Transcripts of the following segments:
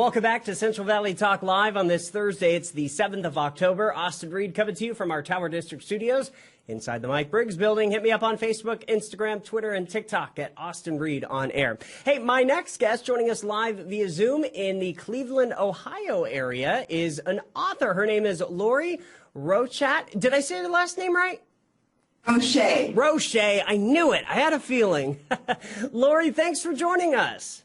Welcome back to Central Valley Talk Live on this Thursday. It's the 7th of October. Austin Reed coming to you from our Tower District studios inside the Mike Briggs building. Hit me up on Facebook, Instagram, Twitter, and TikTok at Austin Reed on air. Hey, my next guest joining us live via Zoom in the Cleveland, Ohio area is an author. Her name is Lori Rochat. Did I say the last name right? Rochat. Rochat. I knew it. I had a feeling. Lori, thanks for joining us.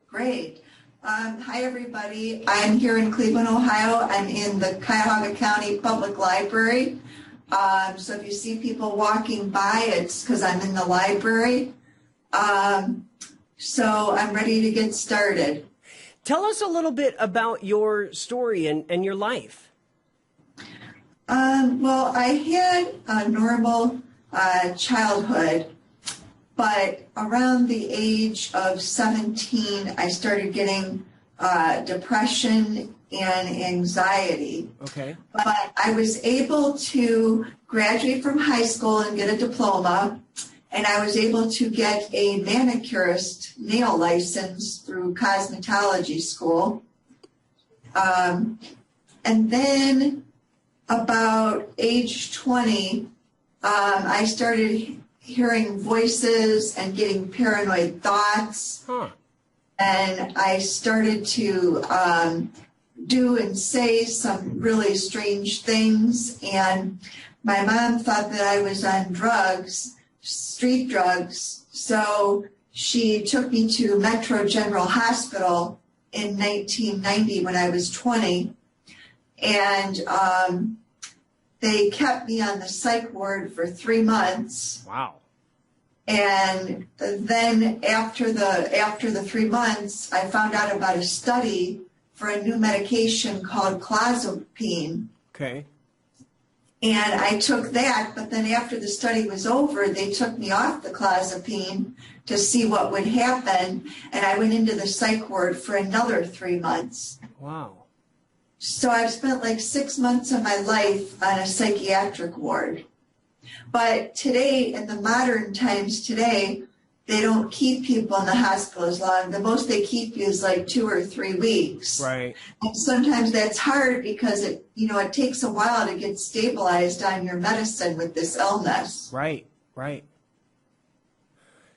Great. Hi, everybody. I'm here in Cleveland, Ohio. I'm in the Cuyahoga County Public Library. So if you see people walking by, it's because I'm in the library. So I'm ready to get started. Tell us a little bit about your story and your life. Well, I had a normal childhood. But around the age of 17, I started getting depression and anxiety. Okay. But I was able to graduate from high school and get a diploma, and I was able to get a manicurist nail license through cosmetology school. And then about age 20, I started hearing voices and getting paranoid thoughts. And I started to do and say some really strange things. And my mom thought that I was on drugs, street drugs. So she took me to Metro General Hospital in 1990 when I was 20. And they kept me on the psych ward for 3 months. Wow. And then after the 3 months, I found out about a study for a new medication called clozapine. Okay. And I took that, but then after the study was over, they took me off the clozapine to see what would happen. And I went into the psych ward for another 3 months. Wow. So I've spent like 6 months of my life on a psychiatric ward. But today, in the modern times today, they don't keep people in the hospital as long. The most they keep you is like 2 or 3 weeks. Right. And sometimes that's hard because it takes a while to get stabilized on your medicine with this illness. Right, right.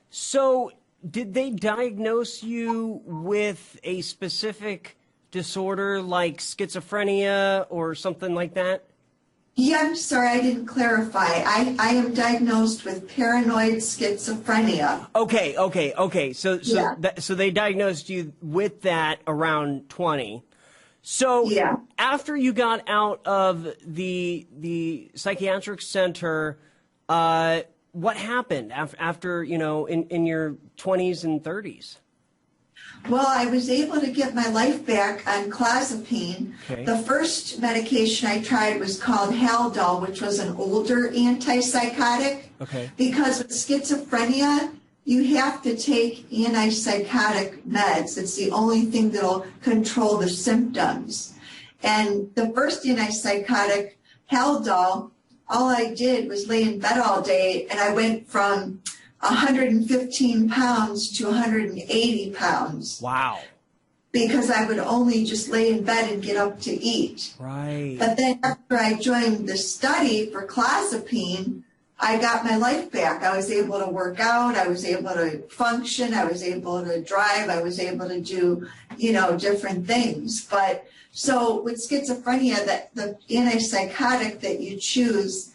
So did they diagnose you with a specific disorder like schizophrenia or something like that? Yeah, I'm sorry, I didn't clarify. I am diagnosed with paranoid schizophrenia. Okay. So Yeah. so they diagnosed you with that around 20. So Yeah. after you got out of the psychiatric center, what happened after in your 20s and 30s? Well, I was able to get my life back on clozapine. Okay. The first medication I tried was called Haldol, which was an older antipsychotic. Okay. Because with schizophrenia, you have to take antipsychotic meds. It's the only thing that'll control the symptoms. And the first antipsychotic, Haldol, all I did was lay in bed all day, and I went from 115 pounds to 180 pounds. Wow. Because I would only just lay in bed and get up to eat. Right. But then after I joined the study for clozapine, I got my life back. I was able to work out. I was able to function. I was able to drive. I was able to do, different things. But so with schizophrenia, the antipsychotic that you choose,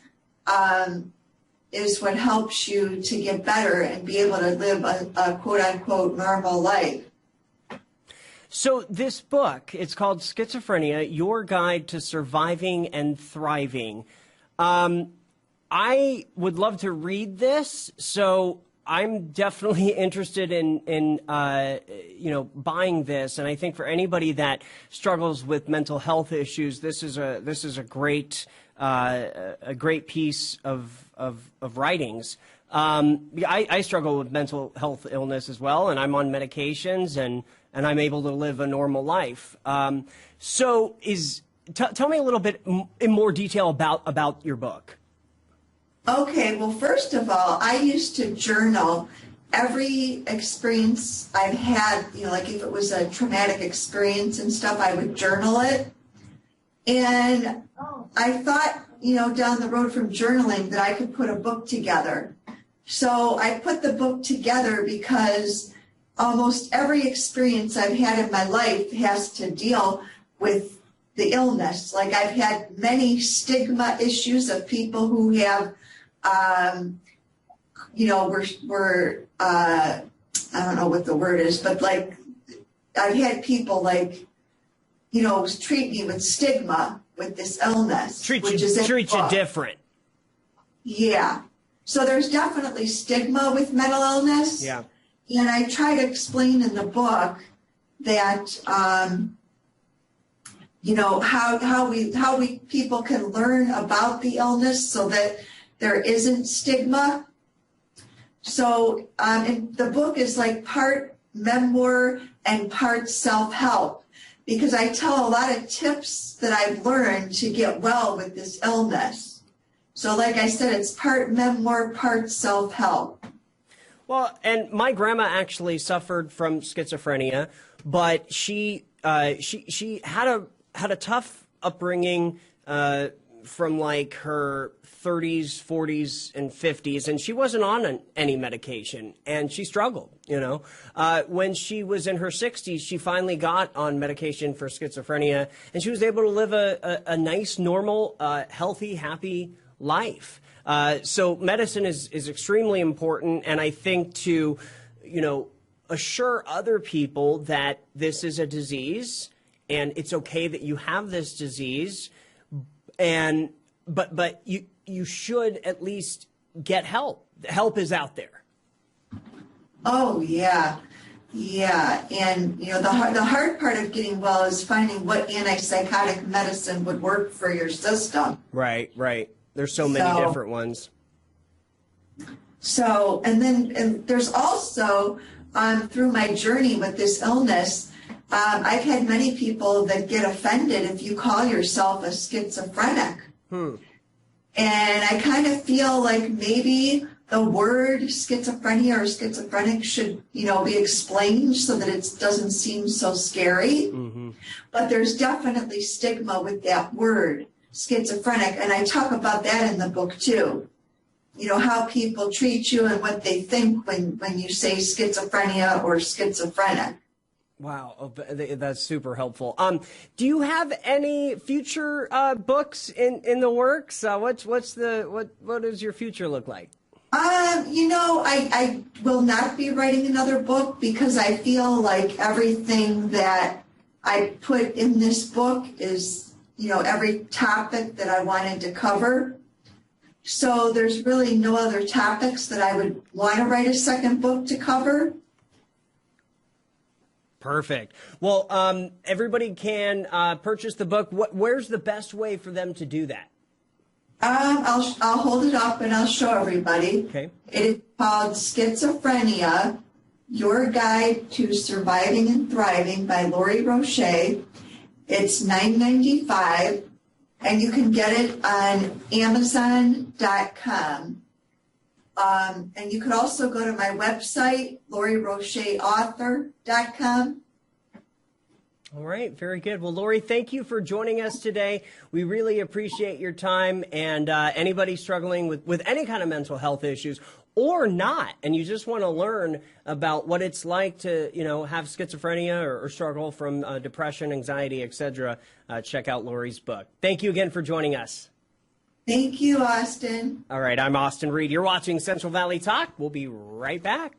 is what helps you to get better and be able to live a quote-unquote normal life. So this book, it's called Schizophrenia, Your Guide to Surviving and Thriving. I would love to read this, so I'm definitely interested in buying this. And I think for anybody that struggles with mental health issues, this is a great piece of writings. I struggle with mental health illness as well, and I'm on medications, and I'm able to live a normal life. So tell me a little bit in more detail about your book. Okay, well, first of all, I used to journal every experience I've had, like if it was a traumatic experience and stuff, I would journal it. And I thought, down the road from journaling that I could put a book together. So I put the book together because almost every experience I've had in my life has to deal with the illness. Like I've had many stigma issues of people who have, were I don't know what the word is, but like I've had people like, treat me with stigma with this illness. Treat you different. Yeah. So there's definitely stigma with mental illness. Yeah. And I try to explain in the book that, how we people can learn about the illness so that there isn't stigma. So and the book is like part memoir and part self-help, because I tell a lot of tips that I've learned to get well with this illness. So like I said, it's part memoir, part self-help. Well, and my grandma actually suffered from schizophrenia, but she had a tough upbringing from like her 30s, 40s, and 50s, and she wasn't on any medication, and she struggled, When she was in her 60s, she finally got on medication for schizophrenia, and she was able to live a nice, normal, healthy, happy life. So medicine is extremely important, and I think to, assure other people that this is a disease, and it's okay that you have this disease, but you should at least get help. Help is out there. Oh, yeah. Yeah. And, the hard part of getting well is finding what antipsychotic medicine would work for your system. Right. There's so many different ones. So, and there's also, through my journey with this illness, I've had many people that get offended if you call yourself a schizophrenic. And I kind of feel like maybe the word schizophrenia or schizophrenic should, be explained so that it doesn't seem so scary. Mm-hmm. But there's definitely stigma with that word, schizophrenic. And I talk about that in the book too. How people treat you and what they think when you say schizophrenia or schizophrenic. Wow, that's super helpful. Do you have any future books in the works? What does your future look like? I will not be writing another book because I feel like everything that I put in this book is, every topic that I wanted to cover. So there's really no other topics that I would want to write a second book to cover. Perfect. Well, everybody can purchase the book. Where's the best way for them to do that? I'll hold it up and I'll show everybody. Okay. It is called Schizophrenia, Your Guide to Surviving and Thriving by Lori Rochat. It's $9.95, and you can get it on Amazon.com. And you could also go to my website, LoriRochatAuthor.com. All right, very good. Well, Lori, thank you for joining us today. We really appreciate your time, and anybody struggling with any kind of mental health issues or not, and you just want to learn about what it's like to, have schizophrenia or struggle from depression, anxiety, etc., check out Lori's book. Thank you again for joining us. Thank you, Austin. All right, I'm Austin Reed. You're watching Central Valley Talk. We'll be right back.